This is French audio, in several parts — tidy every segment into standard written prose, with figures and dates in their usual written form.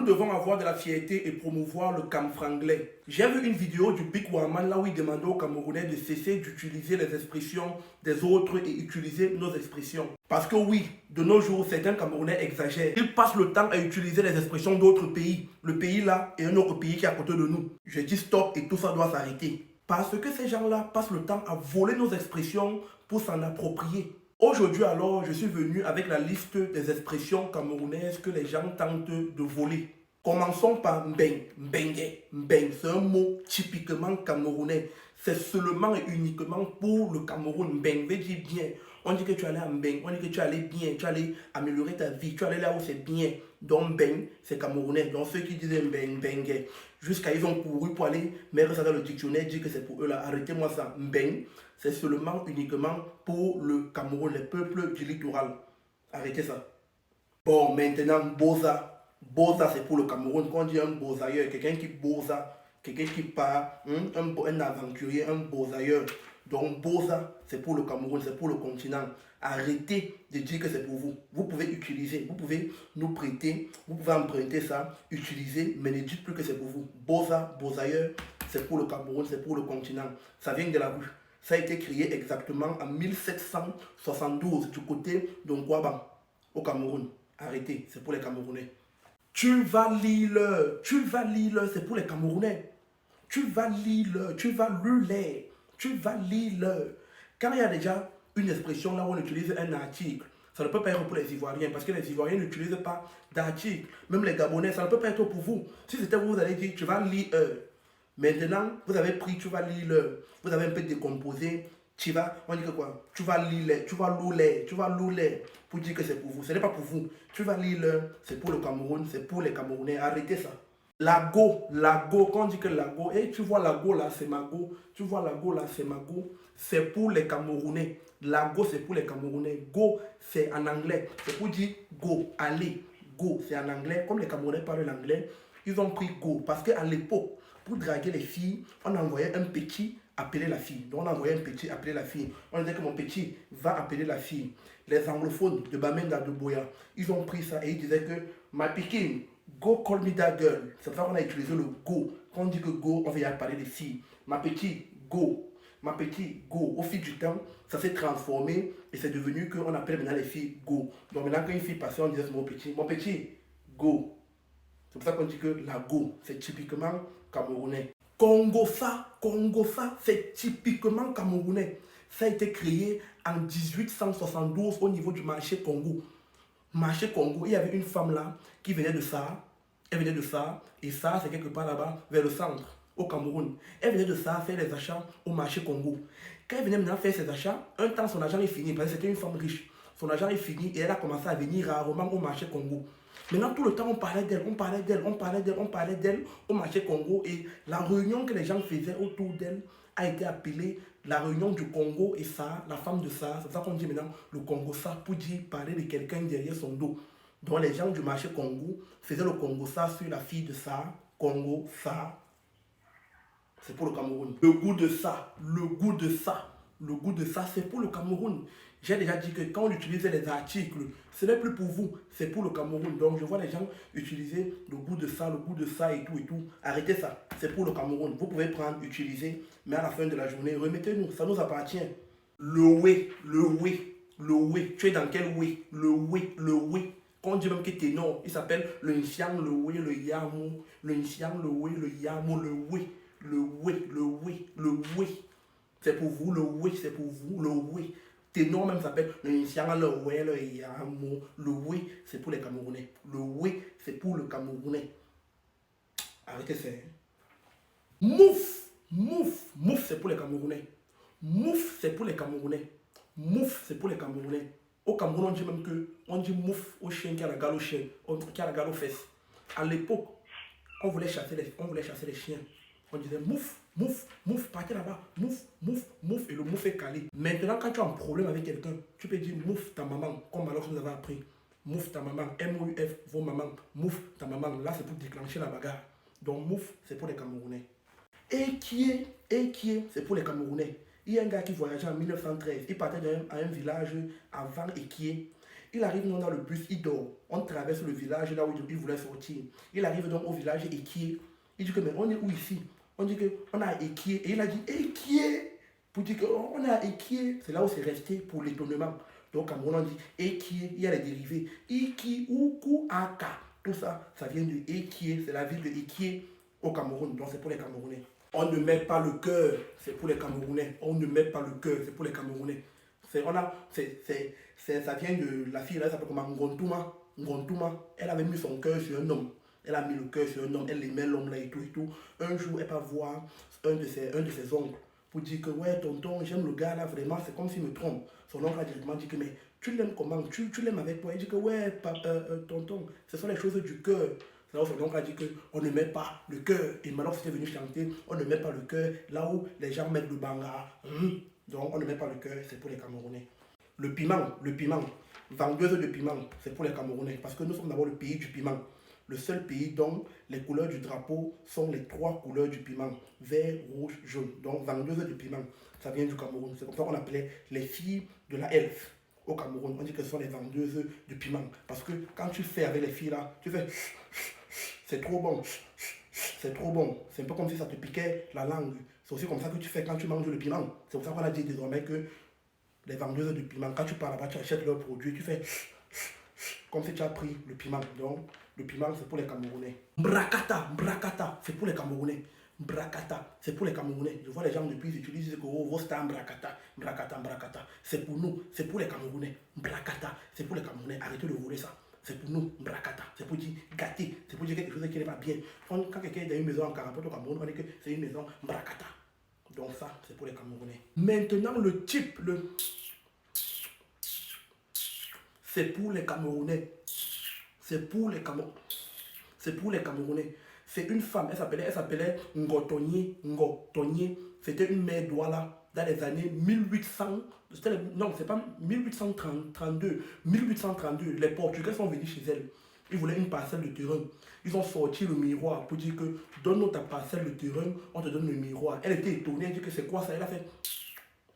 Nous devons avoir de la fierté et promouvoir le camfranglais. J'ai vu une vidéo du Big Waman là où il demandait aux Camerounais de cesser d'utiliser les expressions des autres et utiliser nos expressions. Parce que oui, de nos jours, certains Camerounais exagèrent. Ils passent le temps à utiliser les expressions d'autres pays. Le pays là et un autre pays qui est à côté de nous. Je dis stop et tout ça doit s'arrêter. Parce que ces gens-là passent le temps à voler nos expressions pour s'en approprier. Aujourd'hui alors, je suis venu avec la liste des expressions camerounaises que les gens tentent de voler. Commençons par mbeng, mbengue. Mbeng, c'est un mot typiquement camerounais. C'est seulement et uniquement pour le Cameroun. Mbeng veut dire bien. On dit que tu allais à mbeng, on dit que tu allais bien, tu allais améliorer ta vie, tu allais là où c'est bien. Donc mbeng, c'est camerounais. Donc ceux qui disaient mbeng, mbengue, jusqu'à ils ont couru pour aller mettre ça dans le dictionnaire, dire que c'est pour eux là. Arrêtez-moi ça. Mbeng, c'est seulement uniquement pour le Cameroun, les peuples du littoral. Arrêtez ça. Bon, maintenant, Boza. Boza, c'est pour le Cameroun. Quand on dit un bozailleur, quelqu'un qui boza, quelqu'un qui part, un aventurier, un bozailleur. Donc, Boza, c'est pour le Cameroun, c'est pour le continent. Arrêtez de dire que c'est pour vous. Vous pouvez utiliser, vous pouvez nous prêter, vous pouvez emprunter ça, utiliser, mais ne dites plus que c'est pour vous. Boza, bozailleur, c'est pour le Cameroun, c'est pour le continent. Ça vient de la rue. Ça a été créé exactement en 1772 du côté de Ngouaban, au Cameroun. Arrêtez, c'est pour les Camerounais. Tu vas lire, c'est pour les Camerounais. Tu vas lire, tu vas lire, tu vas lire. Quand il y a déjà une expression là où on utilise un article, ça ne peut pas être pour les Ivoiriens parce que les Ivoiriens n'utilisent pas d'article. Même les Gabonais, ça ne peut pas être pour vous. Si c'était vous, vous allez dire tu vas lire. Maintenant, vous avez pris, tu vas lire. Vous avez un peu décomposé. Tu vas, on dit que quoi? Tu vas lire, tu vas louler, tu vas louler pour dire que c'est pour vous. Ce n'est pas pour vous. Tu vas lire, c'est pour le Cameroun, c'est pour les Camerounais. Arrêtez ça. Lago, quand on dit que lago, et tu vois lago là, c'est mago. Tu vois lago là, c'est mago. C'est pour les Camerounais. Lago, c'est pour les Camerounais. Go, c'est en anglais. C'est pour dire go, aller. Go, c'est en anglais. Comme les Camerounais parlent l'anglais, ils ont pris go. Parce qu'à l'époque, pour draguer les filles, on envoyait un petit appeler la fille. Donc on envoyait un petit appeler la fille. On disait que mon petit va appeler la fille. Les anglophones de Bamenda, de Boya, ils ont pris ça et ils disaient que my pikin, go call me that girl. C'est pour ça qu'on a utilisé le go. Quand on dit que go, on va y parler des filles. Ma petite, go. Ma petite, go. Au fil du temps, ça s'est transformé et c'est devenu qu'on appelle maintenant les filles go. Donc maintenant quand une fille passait, on disait mon petit, go. C'est pour ça qu'on dit que la go, c'est typiquement camerounais. Congofa, c'est typiquement camerounais. Ça a été créé en 1872 au niveau du marché Congo. Marché Congo, il y avait une femme là qui venait de ça. Elle venait de ça, et ça, c'est quelque part là-bas, vers le centre, au Cameroun. Elle venait de ça faire les achats au marché Congo. Quand elle venait maintenant faire ses achats, un temps son argent est fini, parce que c'était une femme riche. Son argent est fini et elle a commencé à venir rarement au marché Congo. Maintenant, tout le temps, on parlait d'elle au marché Congo. Et la réunion que les gens faisaient autour d'elle a été appelée la réunion du Congo et ça, la femme de ça. C'est ça qu'on dit maintenant le Congo ça, pour dire parler de quelqu'un derrière son dos. Donc les gens du marché Congo faisaient le Congo ça sur la fille de ça, Congo ça. C'est pour le Cameroun. Le goût de ça, c'est pour le Cameroun. J'ai déjà dit que quand on utilise les articles, ce n'est plus pour vous, c'est pour le Cameroun. Donc je vois les gens utiliser le goût de ça et tout et tout. Arrêtez ça, c'est pour le Cameroun. Vous pouvez prendre, utiliser, mais à la fin de la journée, remettez-nous, ça nous appartient. Le way. Tu es dans quel way? Le way. Quand on dit même que t'es non, il s'appelle le Nsiang, le way, le Yamo. Le Nsiang, le way, le Yamo, le way. C'est pour vous, le way, c'est pour vous, le way. Ténor même s'appelle le Nsiang, le way, le Yamo. Le way, c'est pour les Camerounais. Le way, c'est pour le Camerounais. Arrêtez ça. Mouf, c'est pour les Camerounais. Mouf, c'est pour les Camerounais. Au Cameroun, on dit même que on dit mouf au chien qui a la gale au chien, qui a la gale aux fesses. À l'époque, on voulait chasser les chiens. On disait mouf, partez là-bas, mouf, et le mouf est calé. Maintenant, quand tu as un problème avec quelqu'un, tu peux dire mouf ta maman, comme alors que nous avons appris. Mouf ta maman, M-O-U-F, vos mamans, mouf ta maman. Là, c'est pour déclencher la bagarre. Donc, mouf, c'est pour les Camerounais. Et qui est, c'est pour les Camerounais. Il y a un gars qui voyageait en 1913. Il partait à un village avant Ekié. Il arrive donc dans le bus, il dort. On traverse le village là où il voulait sortir. Il arrive donc au village Ekié. Il dit que mais on est où ici? On dit qu'on a Ekié. Et il a dit Ekié. Pour dire qu'on a Ekié. C'est là où c'est resté pour l'étonnement. Donc Cameroun on dit Ekié. Il y a les dérivés. Iki, Uku, Aka. Tout ça, ça vient de Ekié. C'est la ville de Ekié au Cameroun. Donc c'est pour les Camerounais. On ne met pas le cœur, c'est pour les Camerounais. On ne met pas le cœur, c'est pour les Camerounais. Ça vient de la fille, là, elle s'appelle comment Ngontouma. Ngontouma, elle avait mis son cœur sur un homme. Elle a mis le cœur sur un homme, elle aimait l'homme là et tout et tout. Un jour, elle va voir un de ses oncles pour dire que ouais, tonton, j'aime le gars là, vraiment, c'est comme s'il me trompe. Son oncle a directement dit que mais tu l'aimes comment? Tu l'aimes avec toi? Il dit que ouais, tonton, ce sont les choses du cœur. C'est là où son oncle a dit qu'on ne met pas le cœur. Et maintenant, c'était venu chanter, on ne met pas le cœur là où les gens mettent le banga. Donc, on ne met pas le cœur, c'est pour les Camerounais. Le piment, vendeuse de piment, c'est pour les Camerounais. Parce que nous sommes d'abord le pays du piment. Le seul pays dont les couleurs du drapeau sont les 3 couleurs du piment. Vert, rouge, jaune. Donc, vendeuse de piment, ça vient du Cameroun. C'est comme ça qu'on appelait les filles de la elfe. Au Cameroun, on dit que ce sont les vendeuses de piment. Parce que quand tu fais avec les filles là, tu fais... C'est trop bon. C'est trop bon. C'est un peu comme si ça te piquait la langue. C'est aussi comme ça que tu fais quand tu manges le piment. C'est pour ça qu'on a dit désormais que les vendeuses de piment, quand tu pars là-bas, tu achètes leurs produits, tu fais comme si tu as pris le piment. Donc, le piment, c'est pour les Camerounais. Mbrakata, c'est pour les Camerounais. Mbrakata, c'est pour les Camerounais. Je vois les gens depuis, ils utilisent que vos stars Mbrakata. C'est pour nous, c'est pour les Camerounais. Mbrakata, c'est pour les Camerounais. Arrêtez de voler ça. C'est pour nous, Mbrakata. C'est pour dire gâter. C'est pour dire quelque chose qui n'est pas bien. Quand quelqu'un a une maison en Carapote au Cameroun, on dit que c'est une maison Mbrakata. Donc ça, c'est pour les Camerounais. Maintenant, le type, c'est pour les Camerounais. C'est pour les Camerounais. C'est pour les Camerounais. C'est une femme, elle s'appelait Ngotonye. C'était une mère Douala dans les années 1800. Non, c'est pas 1832. 1832, les Portugais sont venus chez elle. Ils voulaient une parcelle de terrain. Ils ont sorti le miroir pour dire que donne-nous ta parcelle de terrain, on te donne le miroir. Elle était étonnée, elle dit que c'est quoi ça? Elle a fait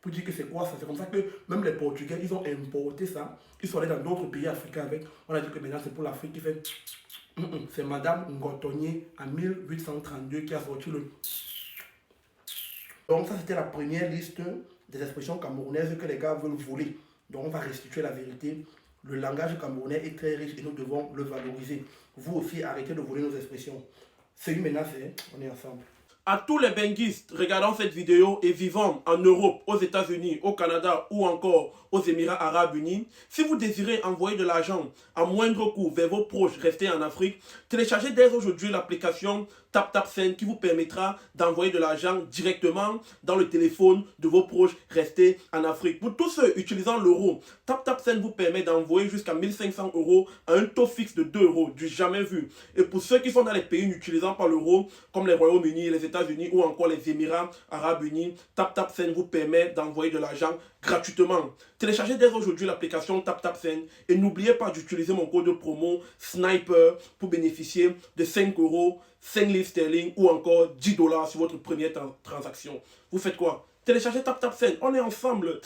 pour dire que c'est quoi ça. C'est comme ça que même les Portugais, ils ont importé ça. Ils sont allés dans d'autres pays africains avec. On a dit que maintenant c'est pour l'Afrique qui fait. C'est Madame Ngotonye en 1832 qui a sorti le... Donc ça c'était la première liste des expressions camerounaises que les gars veulent voler. Donc on va restituer la vérité. Le langage camerounais est très riche et nous devons le valoriser. Vous aussi arrêtez de voler nos expressions. C'est une menace, on est ensemble. À tous les benguistes regardant cette vidéo et vivant en Europe, aux États-Unis, au Canada ou encore aux Émirats Arabes Unis, si vous désirez envoyer de l'argent à moindre coût vers vos proches restés en Afrique, téléchargez dès aujourd'hui l'application TapTapSend qui vous permettra d'envoyer de l'argent directement dans le téléphone de vos proches restés en Afrique. Pour tous ceux utilisant l'euro, TapTapSend vous permet d'envoyer jusqu'à 1500 € à un taux fixe de 2 €, du jamais vu. Et pour ceux qui sont dans les pays n'utilisant pas l'euro, comme les Royaumes-Unis, les États-Unis ou encore les Émirats Arabes Unis, TapTapSend vous permet d'envoyer de l'argent gratuitement. Téléchargez dès aujourd'hui l'application TapTapSend et n'oubliez pas d'utiliser mon code de promo SNIPER pour bénéficier de 5 €, 5 livres sterling ou encore 10 $ sur votre première transaction. Vous faites quoi? Téléchargez TapTapSend, on est ensemble.